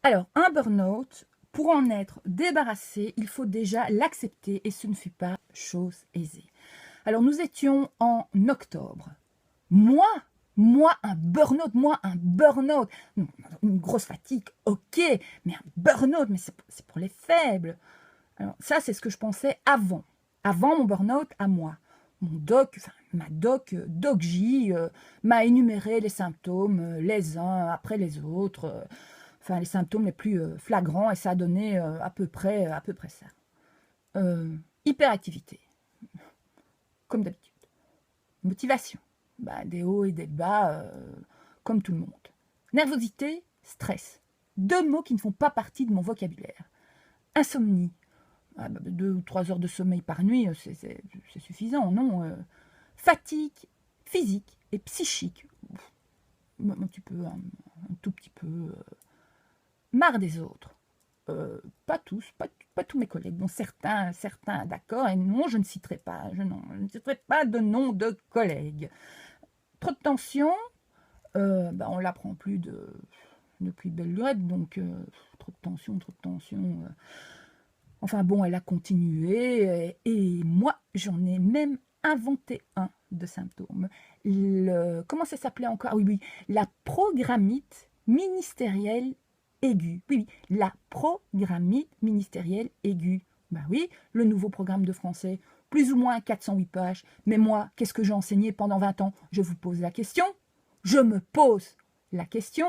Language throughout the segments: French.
Alors, un burn-out, pour en être débarrassé, il faut déjà l'accepter et ce ne fut pas chose aisée. Alors, nous étions en octobre. Moi, un burn-out. Non, une grosse fatigue, ok, mais un burn-out, mais c'est pour les faibles. Alors, ça, c'est ce que je pensais avant. Avant mon burn-out, à moi. Mon doc, enfin, ma doc, Doc J, m'a énuméré les symptômes, les uns après les autres, enfin, les symptômes les plus flagrants, et ça a donné à peu près ça. Hyperactivité, comme d'habitude. Motivation, bah, des hauts et des bas, comme tout le monde. Nervosité, stress. Deux mots qui ne font pas partie de mon vocabulaire. Insomnie. 2 ou 3 heures de sommeil par nuit, c'est suffisant, non Fatigue physique et psychique. Un petit peu, un tout petit peu. Marre des autres. Pas tous, pas tous mes collègues. Bon, certains, d'accord, et non, je ne citerai pas. Je ne citerai pas de nom de collègues. Trop de tension, on ne l'apprend plus depuis belle lurette, donc trop de tension. Enfin bon, elle a continué, et moi, j'en ai même inventé un de symptômes. Comment ça s'appelait encore? Ah oui, la programmite ministérielle aiguë. Oui, la programmite ministérielle aiguë. Ben oui, le nouveau programme de français, plus ou moins 408 pages. Mais moi, qu'est-ce que j'ai enseigné pendant 20 ans? Je vous pose la question. Je me pose la question.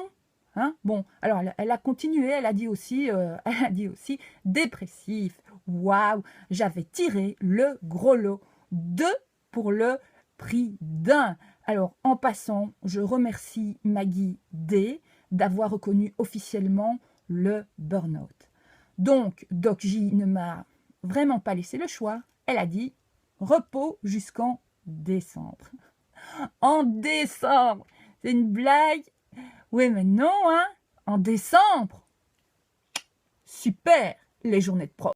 Hein, bon, alors elle a continué, elle a dit aussi dépressif. Waouh, j'avais tiré le gros lot. 2 pour le prix d'un. Alors, en passant, je remercie Maggie D d'avoir reconnu officiellement le burn-out. Donc, Doc J ne m'a vraiment pas laissé le choix. Elle a dit repos jusqu'en décembre. En décembre, c'est une blague? Oui, mais non, hein, en décembre. Super, les journées de prof.